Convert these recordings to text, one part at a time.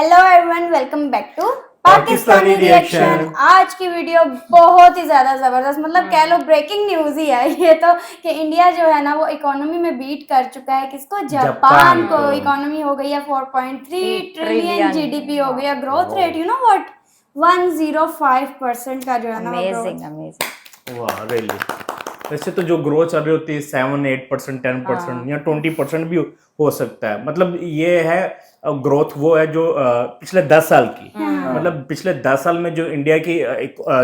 Hello everyone, welcome back to Pakistani Pakistani reaction. Reaction. आज की video बहुत ही ज्यादा जबरदस्त, मतलब कह लो ब्रेकिंग न्यूज ही है ये तो, कि इंडिया जो है ना वो इकोनॉमी में बीट कर चुका है किसको, जापान को। इकोनॉमी हो गई है 4.3 ट्रिलियन, जीडीपी हो गया, growth rate you know what 105% का जो है ना वो अमेजिंग growth। अमेजिंग। वाह रियली। वैसे तो जो ग्रोथ चल रही होती है 7-8%, 10% या 20% भी हो सकता है। मतलब ये है ग्रोथ वो है जो पिछले 10 साल की, मतलब पिछले 10 साल में जो इंडिया की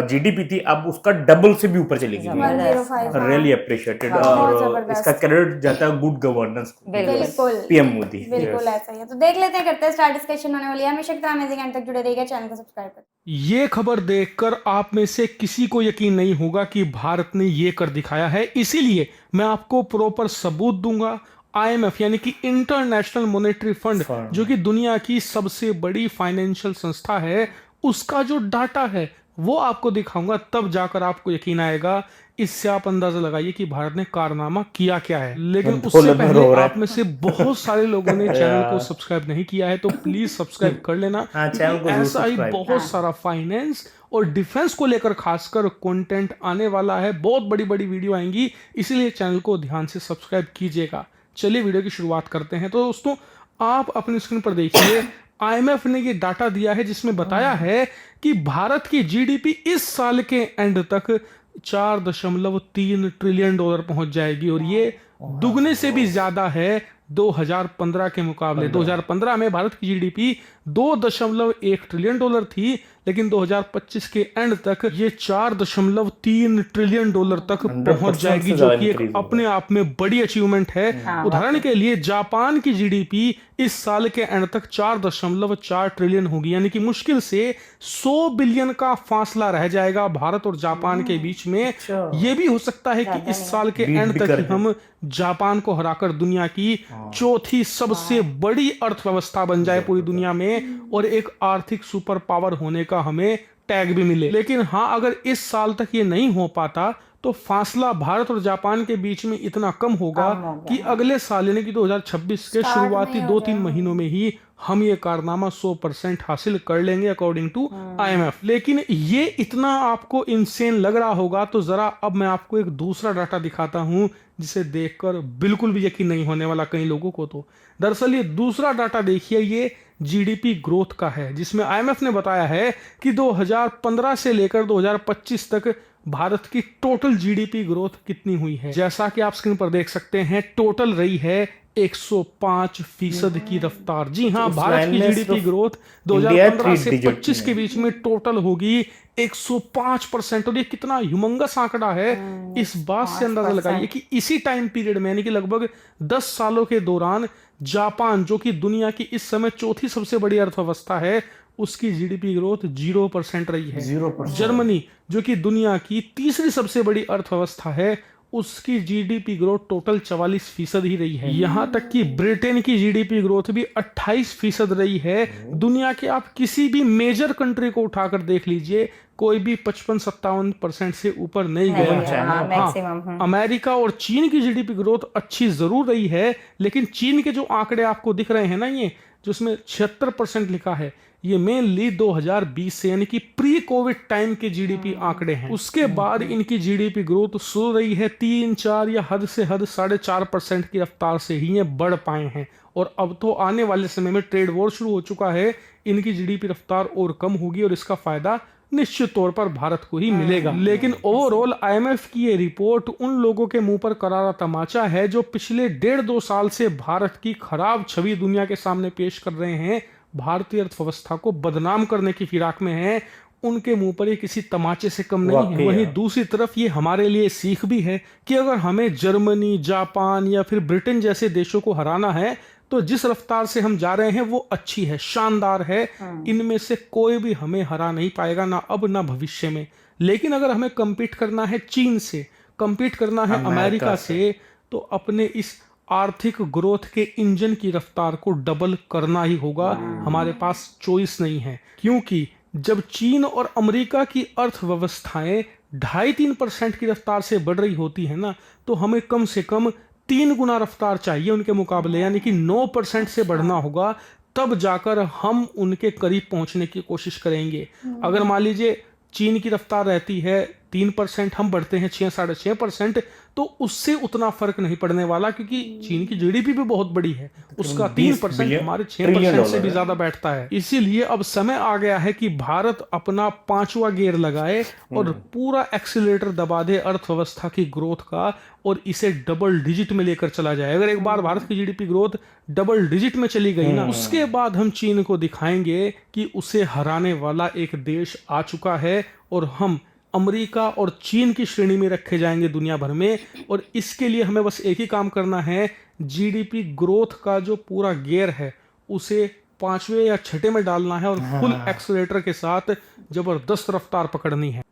जीडीपी थी अब उसका डबल से भी ऊपर चली गई। 105, रियली अप्रिशिएटेड। बहुत और जबरदस्त। इसका क्रेडिट जाता है गुड गवर्नेंस को, बिल्कुल पीएम मोदी। बिल्कुल ऐसा ही है। तो देख लेते हैं, करते हैं स्टार्ट, डिस्कशन होने वाली है। हमेशा की तरह अमेजिंग एंड तक जुड़े रहिएगा, चैनल को सब्सक्राइब करें। ये खबर देखकर आप में से किसी को यकीन नहीं होगा कि भारत ने ये कर दिखाया है, इसीलिए मैं आपको प्रॉपर सबूत दूंगा। आईएमएफ यानी कि इंटरनेशनल मॉनेटरी फंड, जो कि दुनिया की सबसे बड़ी फाइनेंशियल संस्था है, उसका जो डाटा है वो आपको दिखाऊंगा, तब जाकर आपको यकीन आएगा। इससे आप अंदाजा लगाइए कि भारत ने कारनामा किया क्या है। लेकिन उससे पहले आप में से बहुत सारे लोगों ने चैनल को सब्सक्राइब नहीं किया है, तो प्लीज सब्सक्राइब कर लेना। चैनल को ऐसा ही सब्सक्राइब। बहुत सारा फाइनेंस और डिफेंस को लेकर खासकर कंटेंट आने वाला है, बहुत बड़ी बड़ी वीडियो आएंगी, इसीलिए चैनल को ध्यान से सब्सक्राइब कीजिएगा। चलिए वीडियो की शुरुआत करते हैं। तो दोस्तों आप अपनी स्क्रीन पर देखिए, आईएमएफ ने ये डाटा दिया है जिसमें बताया है कि भारत की जीडीपी इस साल के एंड तक 4.3 ट्रिलियन डॉलर पहुंच जाएगी, और ये दुगने से भी ज्यादा है 2015 के मुकाबले। 2015 में भारत की जीडीपी 2.1 ट्रिलियन डॉलर थी, लेकिन 2025 के एंड तक ये 4.3 ट्रिलियन डॉलर तक पहुंच जाएगी, जो कि एक अपने आप में बड़ी अचीवमेंट है। उदाहरण के लिए जापान की जीडीपी इस साल के एंड तक 4.4 ट्रिलियन होगी, यानी कि मुश्किल से 100 बिलियन का फासला रह जाएगा भारत और जापान के बीच में। ये भी हो सकता है कि इस साल के एंड तक ही हम जापान को हराकर दुनिया की चौथी सबसे बड़ी अर्थव्यवस्था बन जाए पूरी दुनिया में, और एक आर्थिक सुपर पावर होने का हमें टैग भी मिले। लेकिन हाँ, अगर इस साल तक ये नहीं हो पाता तो फासला भारत और जापान के बीच में इतना कम होगा कि अगले साल यानी कि 2026 के शुरुआती 2-3 महीनों में ही हम ये कारनामा 100% हासिल कर लेंगे अकॉर्डिंग टू आईएमएफ। लेकिन ये इतना आपको इनसेन लग रहा होगा, तो जरा अब मैं आपको एक दूसरा डाटा दिखाता हूं जिसे देखकर बिल्कुल भी यकीन नहीं होने वाला कई लोगों को। तो दरअसल ये दूसरा डाटा देखिए, ये जीडीपी ग्रोथ का है, जिसमें आईएमएफ ने बताया है कि 2015 से लेकर 2025 तक भारत की टोटल जीडीपी ग्रोथ कितनी हुई है। जैसा कि आप स्क्रीन पर देख सकते हैं, टोटल रही है 105% की रफ्तार। जी हाँ, भारत की जीडीपी ग्रोथ 2015 से 25 के बीच में टोटल होगी 105%, और ये कितना ह्यूमंगस आंकड़ा है, इस बात से अंदाजा लगाइए कि इसी टाइम पीरियड में यानी कि लगभग 10 सालों के दौरान जापान, जो कि दुनिया की इस समय चौथी सबसे बड़ी अर्थव्यवस्था है, उसकी जीडीपी ग्रोथ 0% रही है। 0%। जर्मनी, जो कि दुनिया की तीसरी सबसे बड़ी अर्थव्यवस्था है, उसकी जीडीपी ग्रोथ टोटल 44% ही रही है। यहाँ तक कि ब्रिटेन की जीडीपी ग्रोथ भी 28% रही है। दुनिया के आप किसी भी मेजर कंट्री को उठाकर देख लीजिए, कोई भी 55-57% से ऊपर नहीं गया है। अमेरिका और चीन की जीडीपी ग्रोथ अच्छी जरूर रही है, लेकिन चीन के जो आंकड़े आपको दिख रहे हैं ना, ये जो इसमें 76% लिखा है, ये मेनली 2020 से यानी कि प्री कोविड टाइम के जीडीपी आंकड़े हैं। उसके बाद इनकी जीडीपी ग्रोथ शुरू रही है 3-4 या हद से हद 4.5% की रफ्तार से ही ये बढ़ पाए हैं, और अब तो आने वाले समय में ट्रेड वॉर शुरू हो चुका है, इनकी जीडीपी रफ्तार और कम होगी, और इसका फायदा निश्चित तौर पर भारत को ही मिलेगा। लेकिन ओवरऑल आईएमएफ की ये रिपोर्ट उन लोगों के मुंह पर करारा तमाचा है जो पिछले 1.5-2 साल से भारत की खराब छवि दुनिया के सामने पेश कर रहे हैं, भारतीय अर्थव्यवस्था को बदनाम करने की फिराक में है। उनके मुंह पर ये किसी तमाचे से कम नहीं है। वहीं दूसरी तरफ ये हमारे लिए सीख भी है कि अगर हमें जर्मनी, जापान या फिर ब्रिटेन जैसे देशों को हराना है, तो जिस रफ्तार से हम जा रहे हैं वो अच्छी है, शानदार है। इनमें से कोई भी हमें हरा नहीं पाएगा, ना अब ना भविष्य में। लेकिन अगर हमें compete करना है चीन से, compete करना है अमेरिका से, तो अपने इस आर्थिक ग्रोथ के इंजन की रफ्तार को डबल करना ही होगा। हमारे पास चॉइस नहीं है, क्योंकि जब चीन और अमेरिका की अर्थव्यवस्थाएं 2.5-3% की रफ्तार से बढ़ रही होती है ना, तो हमें कम से कम 3 गुना रफ्तार चाहिए उनके मुकाबले, यानी कि 9% से बढ़ना होगा, तब जाकर हम उनके करीब पहुंचने की कोशिश करेंगे। अगर मान लीजिए चीन की रफ्तार रहती है 3%, हम बढ़ते हैं 6-6.5%, तो उससे उतना फर्क नहीं पड़ने वाला, क्योंकि चीन की जीडीपी भी बहुत बड़ी है, उसका 3% हमारे 6% से भी ज्यादा बैठता है। इसीलिए अब समय आ गया है कि भारत अपना 5वां गियर लगाए और पूरा एक्सीलरेटर दबा दे अर्थव्यवस्था की ग्रोथ का, और इसे डबल डिजिट में लेकर चला जाए। अगर एक बार भारत की जीडीपी ग्रोथ डबल डिजिट में चली गई ना, उसके बाद हम चीन को दिखाएंगे कि उसे हराने वाला एक देश आ चुका है, और हम अमेरिका और चीन की श्रेणी में रखे जाएंगे दुनिया भर में। और इसके लिए हमें बस एक ही काम करना है, जीडीपी ग्रोथ का जो पूरा गियर है उसे 5वें या 6ठे में डालना है और फुल एक्सीलरेटर के साथ जबरदस्त रफ्तार पकड़नी है।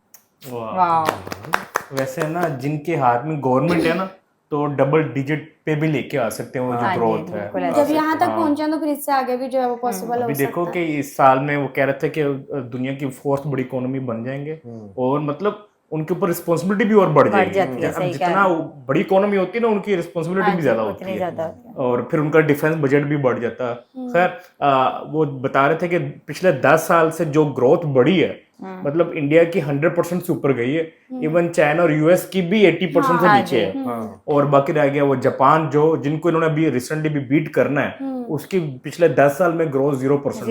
वैसे ना जिनके हाथ में गवर्नमेंट है ना, तो डबल डिजिट पे भी लेके आ सकते हैं वो जो ग्रोथ है। जब यहाँ तक पहुंचे तो फिर इससे आगे भी जो है वो पॉसिबल हो अभी सकता देखो है। कि इस साल में वो कह रहे थे कि दुनिया की फोर्थ बड़ी इकोनॉमी बन जाएंगे, और मतलब उनके ऊपर रिस्पॉन्सिबिलिटी भी और बढ़ जाएगी। अब जितना बड़ी इकोनॉमी होती है ना, उनकी रिस्पॉन्सिबिलिटी भी ज्यादा होती है, और फिर उनका डिफेंस बजट भी बढ़ जाता है। खैर वो बता रहे थे कि पिछले 10 साल से जो ग्रोथ बढ़ी है, मतलब इंडिया की 100% से ऊपर गई है। इवन चाइना और यूएस की भी 80% से नीचे है, और बाकी रह गया वो जापान, जो जिनको इन्होंने अभी रिसेंटली भी बीट करना है, उसकी पिछले 10 साल में ग्रोथ 0%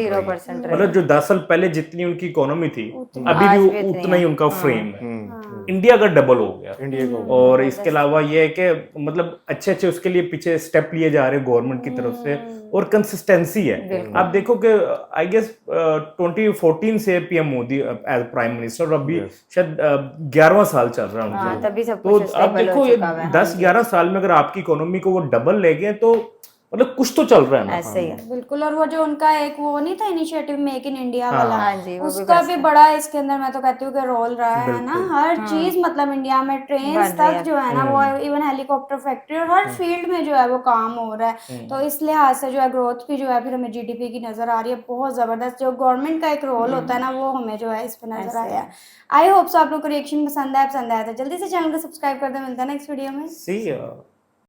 मतलब जो 10 साल पहले जितनी उनकी इकोनॉमी थी, अभी भी उतना ही उनका फ्रेम है। इंडिया का डबल हो गया इंडिया को। और इसके अलावा ये है कि मतलब अच्छे अच्छे उसके लिए पीछे स्टेप लिए जा रहे हैं गवर्नमेंट की तरफ से, और कंसिस्टेंसी है। आप देखो कि आई गेस 2014 से PM Modi as prime minister, और अभी शायद 11वां साल चल रहा है उनका। तभी सब तो कुछ आप देखो ये 10-11 साल में अगर आपकी इकोनॉमी को वो डबल ले गए, तो मतलब कुछ तो चल रहा है ना। ऐसे ही है बिल्कुल। और वो जो उनका एक वो नहीं था इनिशिएटिव मेक इन इंडिया वाला, उसका भी बड़ा इसके अंदर मैं तो कहती हूँ कि रोल रहा है ना। हर चीज मतलब इंडिया में ट्रेन तक जो है ना, वो इवन हेलीकॉप्टर फैक्ट्री और हर फील्ड में जो है वो काम हो रहा है। तो इस लिहाज से जो है ग्रोथ भी जो है फिर हमें जीडीपी की नजर आ रही है बहुत जबरदस्त। जो गवर्नमेंट का एक रोल होता है ना, वो हमें जो है इस पे नजर आया है। आई होप सो आप लोग को रिएक्शन पसंद आया तो जल्दी से चैनल को सब्सक्राइब कर दे। मिलता है नेक्स्ट वीडियो में। See ya.